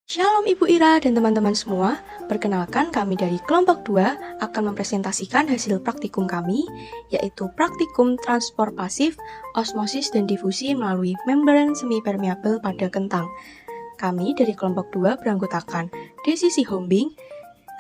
Shalom Ibu Ira dan teman-teman semua, perkenalkan kami dari kelompok 2 akan mempresentasikan hasil praktikum kami, yaitu praktikum transport pasif, osmosis dan difusi melalui membran semi-permeabel pada kentang. Kami dari kelompok 2 beranggotakan Desi Sihombing,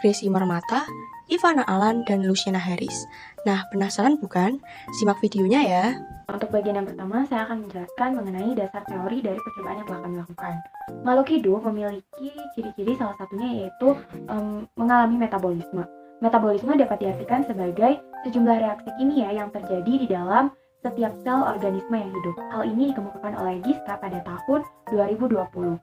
Gracie Marmata, Ivana Alan, dan Luciana Harris. Nah, penasaran bukan? Simak videonya ya. Untuk bagian yang pertama, saya akan menjelaskan mengenai dasar teori dari percobaan yang telah kami lakukan. Makhluk hidup memiliki ciri-ciri, salah satunya yaitu mengalami metabolisme. Metabolisme dapat diartikan sebagai sejumlah reaksi kimia yang terjadi di dalam setiap sel organisme yang hidup. Hal ini dikemukakan oleh Giska pada tahun 2020.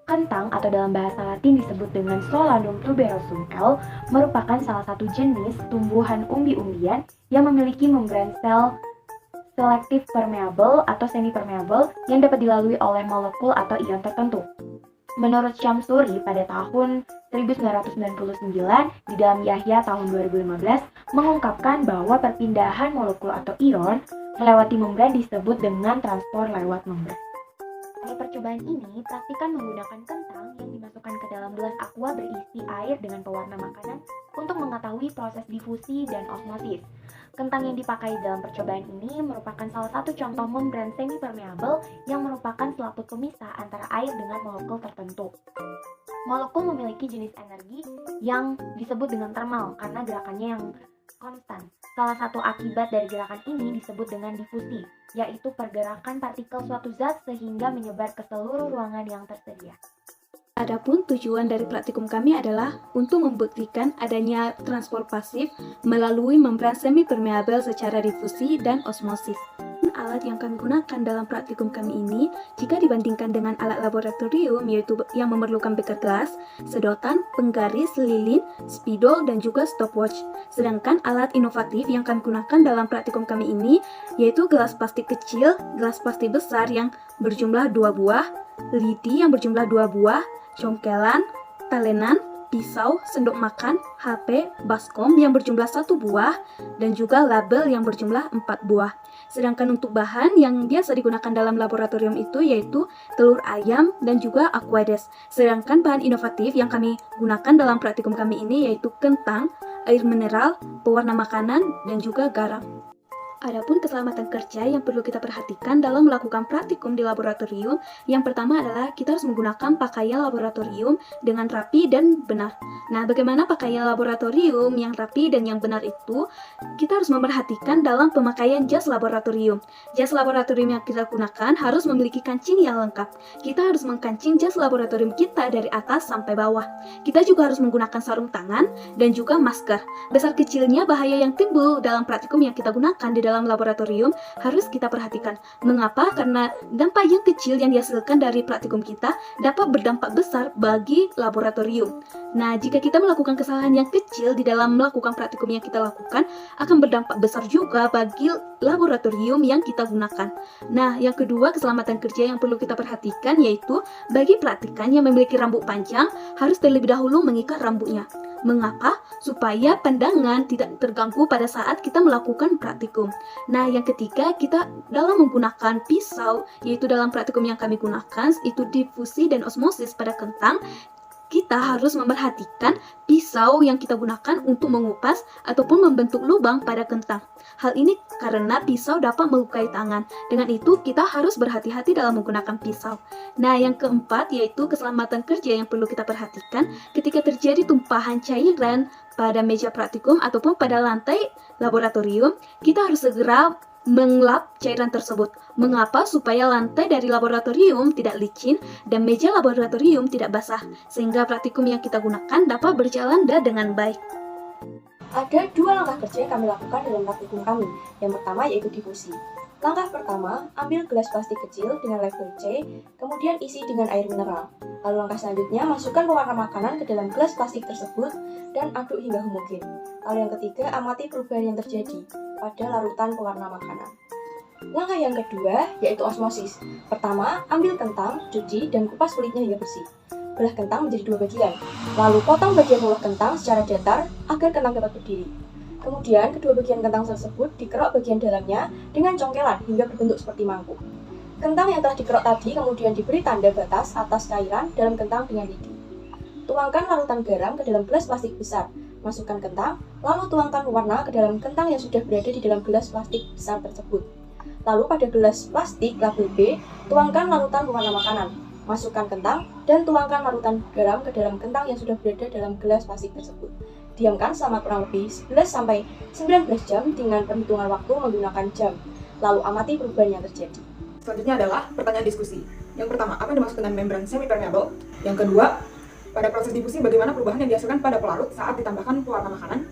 Kentang atau dalam bahasa Latin disebut dengan Solanum tuberosum L merupakan salah satu jenis tumbuhan umbi-umbian yang memiliki membran sel selektif permeabel atau semi-permeabel yang dapat dilalui oleh molekul atau ion tertentu. Menurut Shamsuri pada tahun 1999 di dalam Yahya tahun 2015 mengungkapkan bahwa perpindahan molekul atau ion melewati membran disebut dengan transport lewat membran. Pada percobaan ini, praktikan menggunakan kentang yang dimasukkan ke dalam gelas aqua berisi air dengan pewarna makanan untuk mengetahui proses difusi dan osmosis. Kentang yang dipakai dalam percobaan ini merupakan salah satu contoh membran semi-permeabel yang merupakan selaput pemisah antara air dengan molekul tertentu. Molekul memiliki jenis energi yang disebut dengan thermal karena gerakannya yang konstan. Salah satu akibat dari gerakan ini disebut dengan difusi, yaitu pergerakan partikel suatu zat sehingga menyebar ke seluruh ruangan yang tersedia. Adapun tujuan dari praktikum kami adalah untuk membuktikan adanya transport pasif melalui membran semi-permeabel secara difusi dan osmosis. Alat yang kami gunakan dalam praktikum kami ini, jika dibandingkan dengan alat laboratorium, yaitu yang memerlukan beker gelas, sedotan, penggaris, lilin, spidol, dan juga stopwatch. Sedangkan alat inovatif yang kami gunakan dalam praktikum kami ini, yaitu gelas plastik kecil, gelas plastik besar yang berjumlah 2 buah, lidi yang berjumlah 2 buah, congkelan, talenan, pisau, sendok makan, HP, baskom yang berjumlah 1 buah, dan juga label yang berjumlah 4 buah. Sedangkan untuk bahan yang biasa digunakan dalam laboratorium itu yaitu telur ayam dan juga aquedes. Sedangkan bahan inovatif yang kami gunakan dalam praktikum kami ini yaitu kentang, air mineral, pewarna makanan, dan juga garam. Adapun keselamatan kerja yang perlu kita perhatikan dalam melakukan praktikum di laboratorium, yang pertama adalah kita harus menggunakan pakaian laboratorium dengan rapi dan benar. Nah, bagaimana pakaian laboratorium yang rapi dan yang benar itu? Kita harus memperhatikan dalam pemakaian jas laboratorium. Jas laboratorium yang kita gunakan harus memiliki kancing yang lengkap. Kita harus mengkancing jas laboratorium kita dari atas sampai bawah. Kita juga harus menggunakan sarung tangan dan juga masker. Besar kecilnya bahaya yang timbul dalam praktikum yang kita gunakan di dalam laboratorium harus kita perhatikan. Mengapa? Karena dampak yang kecil yang dihasilkan dari praktikum kita dapat berdampak besar bagi laboratorium. Nah, jika kita melakukan kesalahan yang kecil di dalam melakukan praktikum yang kita lakukan, akan berdampak besar juga bagi laboratorium yang kita gunakan. Nah, yang kedua, keselamatan kerja yang perlu kita perhatikan yaitu bagi praktikan yang memiliki rambut panjang harus terlebih dahulu mengikat rambutnya. Mengapa? Supaya pandangan tidak terganggu pada saat kita melakukan praktikum. Nah, yang ketiga, kita dalam menggunakan pisau, yaitu dalam praktikum yang kami gunakan, itu difusi dan osmosis pada kentang, kita harus memperhatikan pisau yang kita gunakan untuk mengupas ataupun membentuk lubang pada kentang. Hal ini karena pisau dapat melukai tangan. Dengan itu, kita harus berhati-hati dalam menggunakan pisau. Nah, yang keempat yaitu keselamatan kerja yang perlu kita perhatikan ketika terjadi tumpahan cairan pada meja praktikum ataupun pada lantai laboratorium, kita harus segera mengelap cairan tersebut. Mengapa? Supaya lantai dari laboratorium tidak licin dan meja laboratorium tidak basah, sehingga praktikum yang kita gunakan dapat berjalan dengan baik. Ada 2 langkah kerja yang kami lakukan dalam praktikum kami. Yang pertama yaitu difusi. Langkah pertama, ambil gelas plastik kecil dengan label C, kemudian isi dengan air mineral. Lalu langkah selanjutnya, masukkan pewarna makanan ke dalam gelas plastik tersebut dan aduk hingga homogen. Lalu yang ketiga, amati perubahan yang terjadi pada larutan pewarna makanan. Langkah yang kedua yaitu osmosis. Pertama, ambil kentang, cuci, dan kupas kulitnya hingga bersih. Belah kentang menjadi 2 bagian. Lalu potong bagian bawah kentang secara datar agar kentang dapat berdiri. Kemudian, kedua bagian kentang tersebut dikerok bagian dalamnya dengan congkelan hingga berbentuk seperti mangkuk. Kentang yang telah dikerok tadi kemudian diberi tanda batas atas cairan dalam kentang dengan lidi. Tuangkan larutan garam ke dalam gelas plastik besar. Masukkan kentang, lalu tuangkan warna ke dalam kentang yang sudah berada di dalam gelas plastik besar tersebut. Lalu pada gelas plastik label B, tuangkan larutan pewarna makanan. Masukkan kentang dan tuangkan larutan garam ke dalam kentang yang sudah berada dalam gelas plastik tersebut. Diamkan selama kurang lebih 11-19 jam dengan perhitungan waktu menggunakan jam. Lalu amati perubahan yang terjadi. Selanjutnya adalah pertanyaan diskusi. Yang pertama, apa yang dimaksud dengan membran semi-permeable? Yang kedua, pada proses difusi bagaimana perubahan yang dihasilkan pada pelarut saat ditambahkan pewarna makanan?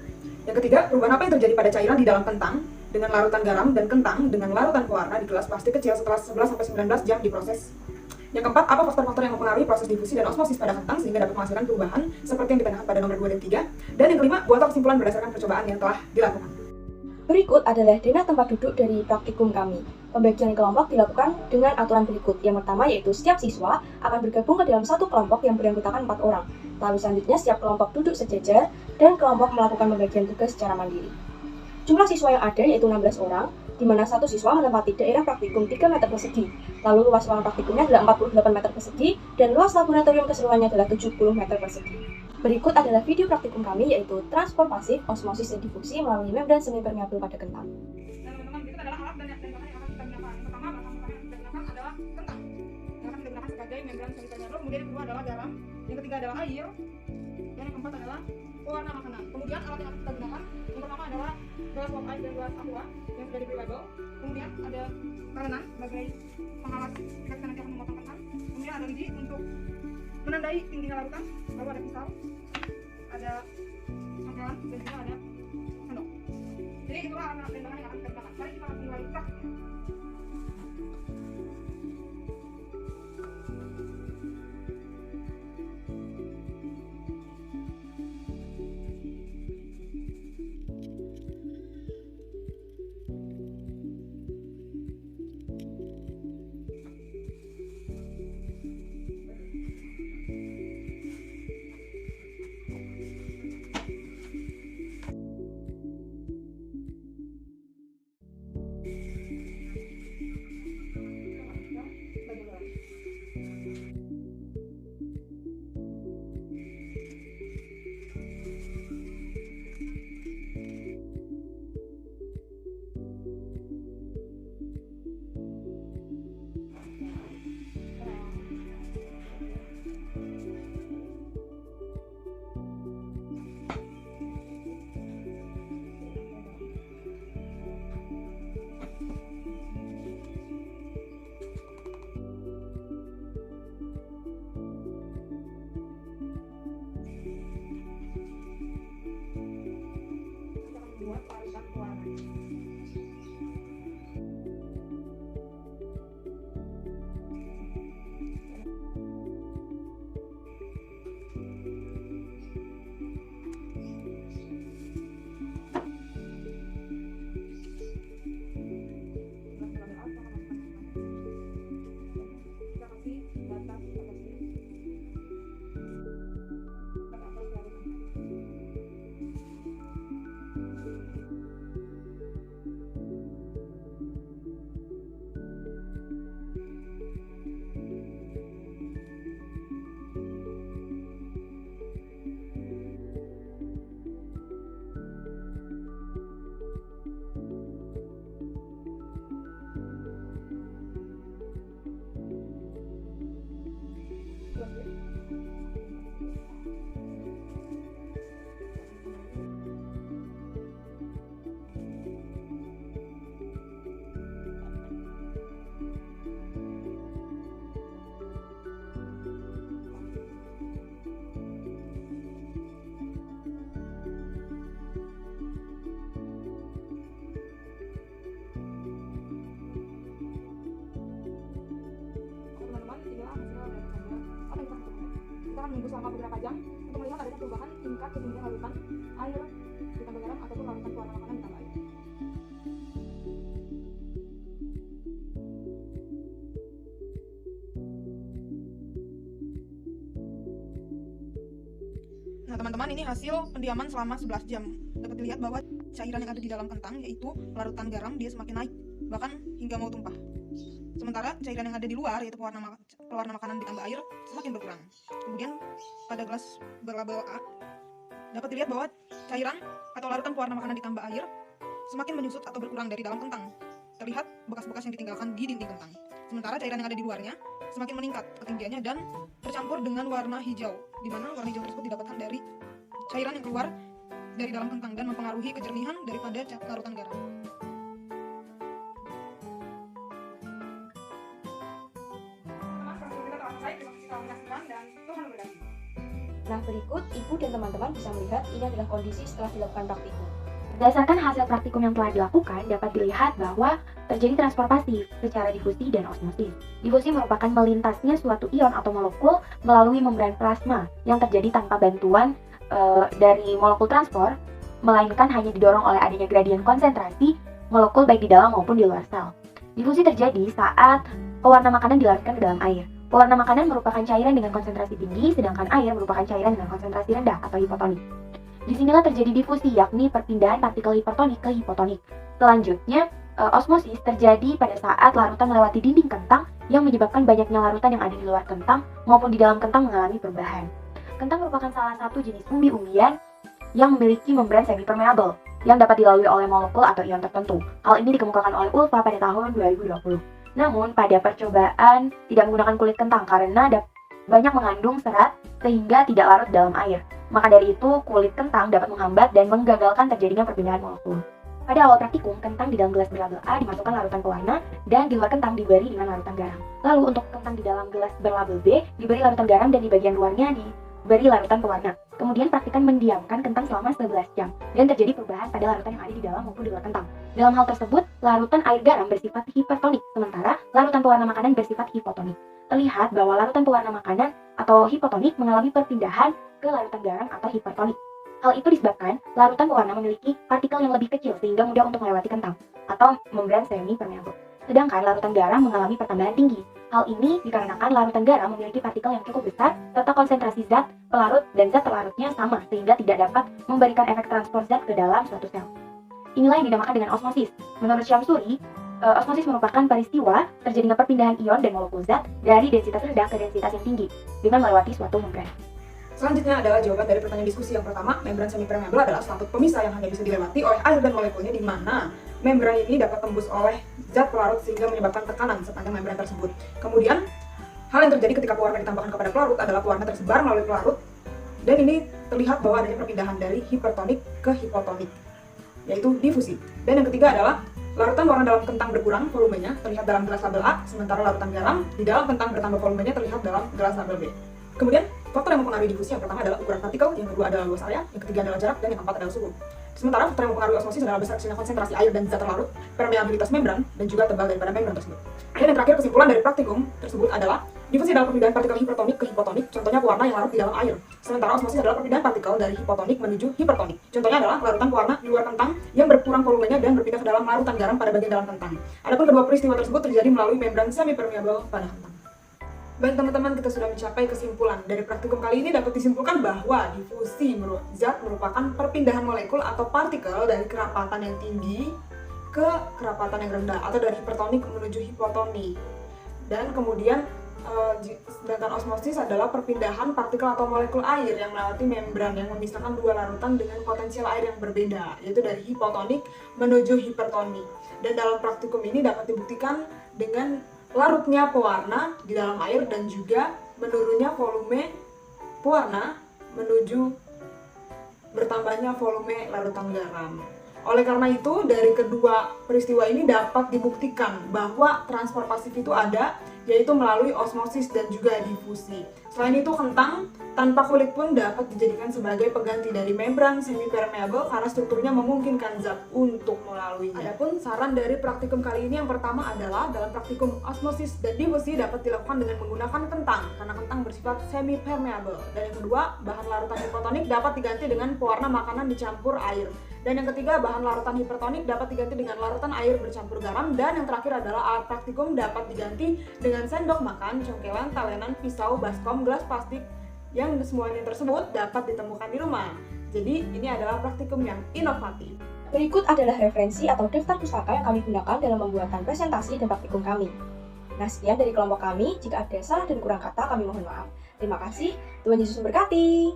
Yang ketiga, perubahan apa yang terjadi pada cairan di dalam kentang dengan larutan garam dan kentang dengan larutan pewarna di gelas plastik kecil setelah 11-19 jam diproses? Yang keempat, apa faktor-faktor yang mempengaruhi proses difusi dan osmosis pada kentang sehingga dapat menghasilkan perubahan seperti yang ditandakan pada nomor 2 dan 3? Dan yang kelima, buatlah kesimpulan berdasarkan percobaan yang telah dilakukan. Berikut adalah denah tempat duduk dari praktikum kami. Pembagian kelompok dilakukan dengan aturan berikut. Yang pertama yaitu setiap siswa akan bergabung ke dalam satu kelompok yang beranggotakan 4 orang. Lalu selanjutnya setiap kelompok duduk sejajar dan kelompok melakukan pembagian tugas secara mandiri. Jumlah siswa yang ada yaitu 16 orang, di mana satu siswa menempati daerah praktikum 3 meter persegi. Lalu luas ruang praktikumnya adalah 48 meter persegi dan luas laboratorium keseluruhannya adalah 70 meter persegi. Berikut adalah video praktikum kami yaitu transport pasif, osmosis dan difusi melalui membran semi-permeable pada kentang. Teman-teman, berikut adalah alat dan bahan yang akan kita gunakan. Yang pertama, bahan yang kita gunakan adalah kentang yang akan kita gunakan sebagai membran semi-permeable. Kemudian yang kedua adalah garam, yang ketiga adalah air, dan yang keempat adalah pewarna makanan. Kemudian alat yang akan kita gunakan yang pertama adalah gelas pop ice dan gelas aqua yang sudah diberi label. Kemudian ada talenan sebagai pengawas jika kita nanti akan memotong kentang. Kemudian ada lidi untuk menandai tingginya larutan. Lalu ada pisau, ada congkelan, dan juga ada sendok. Jadi itulah alat dan bahan yang akan kita gunakan. Mari kita langsung mulai praktiknya. Menunggu selama beberapa jam untuk melihat adanya perubahan tingkat ketinggian larutan air ditambah garam ataupun larutan pewarna makanan ditambah air. Nah teman-teman, ini hasil pendiaman selama 11 jam. Dapat dilihat bahwa cairan yang ada di dalam kentang yaitu larutan garam dia semakin naik, bahkan hingga mau tumpah. Sementara cairan yang ada di luar, yaitu pewarna makanan ditambah air, semakin berkurang. Kemudian pada gelas berlabel A dapat dilihat bahwa cairan atau larutan pewarna makanan ditambah air semakin menyusut atau berkurang dari dalam kentang. Terlihat bekas-bekas yang ditinggalkan di dinding kentang. Sementara cairan yang ada di luarnya semakin meningkat ketinggiannya dan tercampur dengan warna hijau, di mana warna hijau tersebut didapatkan dari cairan yang keluar dari dalam kentang dan mempengaruhi kejernihan daripada larutan garam. Nah, berikut Ibu dan teman-teman bisa melihat ini adalah kondisi setelah dilakukan praktikum. Berdasarkan hasil praktikum yang telah dilakukan, dapat dilihat bahwa terjadi transfer pasif secara difusi dan osmosis. Difusi merupakan melintasnya suatu ion atau molekul melalui membran plasma yang terjadi tanpa bantuan dari molekul transport, melainkan hanya didorong oleh adanya gradien konsentrasi molekul baik di dalam maupun di luar sel. Difusi terjadi saat pewarna makanan dilarutkan ke dalam air. Pewarna makanan merupakan cairan dengan konsentrasi tinggi, sedangkan air merupakan cairan dengan konsentrasi rendah atau hipotonik. Disinilah terjadi difusi, yakni perpindahan partikel hipertonik ke hipotonik. Selanjutnya, osmosis terjadi pada saat larutan melewati dinding kentang yang menyebabkan banyaknya larutan yang ada di luar kentang maupun di dalam kentang mengalami perubahan. Kentang merupakan salah satu jenis umbi-umbian yang memiliki membran semi-permeable yang dapat dilalui oleh molekul atau ion tertentu. Hal ini dikemukakan oleh Ulfa pada tahun 2020. Namun, pada percobaan tidak menggunakan kulit kentang karena banyak mengandung serat sehingga tidak larut dalam air. Maka dari itu, kulit kentang dapat menghambat dan menggagalkan terjadinya perpindahan molekul. Pada awal praktikum, kentang di dalam gelas berlabel A dimasukkan larutan pewarna dan di luar kentang diberi dengan larutan garam. Lalu untuk kentang di dalam gelas berlabel B diberi larutan garam dan di bagian luarnya diberi larutan pewarna. Kemudian praktikan mendiamkan kentang selama 11 jam dan terjadi perubahan pada larutan yang ada di dalam maupun di luar kentang. Dalam hal tersebut, larutan air garam bersifat hipertonik, sementara larutan pewarna makanan bersifat hipotonik. Terlihat bahwa larutan pewarna makanan atau hipotonik mengalami perpindahan ke larutan garam atau hipertonik. Hal itu disebabkan larutan pewarna memiliki partikel yang lebih kecil sehingga mudah untuk melewati kentang atau membran semi-permeable. Sedangkan larutan garam mengalami pertambahan tinggi. Hal ini dikarenakan larutan garam memiliki partikel yang cukup besar serta konsentrasi zat pelarut dan zat pelarutnya sama sehingga tidak dapat memberikan efek transport zat ke dalam suatu sel. Inilah yang dinamakan dengan osmosis. Menurut Syamsuri, osmosis merupakan peristiwa terjadinya perpindahan ion dan molekul zat dari densitas rendah ke densitas yang tinggi dengan melewati suatu membran. Selanjutnya adalah jawaban dari pertanyaan diskusi yang pertama. Membran semi-permeable adalah suatu pemisah yang hanya bisa dilewati oleh air dan molekulnya, di mana membran ini dapat tembus oleh zat pelarut sehingga menyebabkan tekanan sepanjang membran tersebut. Kemudian, hal yang terjadi ketika pewarna ditambahkan kepada pelarut adalah pewarna tersebar melalui pelarut, dan ini terlihat bahwa adanya perpindahan dari hipertonik ke hipotonik, yaitu difusi. Dan yang ketiga adalah larutan warna dalam kentang berkurang volumenya, terlihat dalam gelas label A, sementara larutan garam di dalam kentang bertambah volumenya, terlihat dalam gelas label B. Kemudian, faktor yang mempengaruhi difusi yang pertama adalah ukuran partikel, yang kedua adalah luas area, yang ketiga adalah jarak, dan yang keempat adalah suhu. Sementara faktor yang mempengaruhi osmosis adalah besar kecilnya konsentrasi air dan zat terlarut, permeabilitas membran, dan juga tebal daripada membran tersebut. Dan yang terakhir, kesimpulan dari praktikum tersebut adalah difusi adalah perpindahan partikel hipertonik ke hipotonik, contohnya pewarna yang larut di dalam air. Sementara osmosis adalah perpindahan partikel dari hipotonik menuju hipertonik, contohnya adalah larutan pewarna di luar kentang yang berkurang volumenya dan berpindah ke dalam larutan garam pada bagian dalam kentang. Adapun kedua peristiwa tersebut terjadi melalui membran semi-permeable pada kentang. Baik teman-teman, kita sudah mencapai kesimpulan. Dari praktikum kali ini dapat disimpulkan bahwa difusi zat merupakan perpindahan molekul atau partikel dari kerapatan yang tinggi ke kerapatan yang rendah, atau dari hipertonik menuju hipotonik. Dan kemudian sedangkan osmosis adalah perpindahan partikel atau molekul air yang melewati membran yang memisahkan dua larutan dengan potensial air yang berbeda, yaitu dari hipotonik menuju hipertonik. Dan dalam praktikum ini dapat dibuktikan dengan larutnya pewarna di dalam air dan juga menurunnya volume pewarna menuju bertambahnya volume larutan garam. Oleh karena itu, dari kedua peristiwa ini dapat dibuktikan bahwa transfer pasif itu ada, yaitu melalui osmosis dan juga difusi. Selain itu, kentang tanpa kulit pun dapat dijadikan sebagai pengganti dari membran semi-permeable karena strukturnya memungkinkan zat untuk melaluinya. Adapun saran dari praktikum kali ini yang pertama adalah dalam praktikum osmosis dan difusi dapat dilakukan dengan menggunakan kentang karena kentang bersifat semi-permeable. Dan yang kedua, bahan larutan hipotonik dapat diganti dengan pewarna makanan dicampur air. Dan yang ketiga, bahan larutan hipertonik dapat diganti dengan larutan air bercampur garam. Dan yang terakhir adalah alat praktikum dapat diganti dengan sendok makan, congkelan, talenan, pisau, baskom, gelas plastik, yang semuanya tersebut dapat ditemukan di rumah. Jadi ini adalah praktikum yang inovatif. Berikut adalah referensi atau daftar pustaka yang kami gunakan dalam pembuatan presentasi dan praktikum kami. Nah, sekian dari kelompok kami. Jika ada salah dan kurang kata, kami mohon maaf. Terima kasih. Tuhan Yesus memberkati.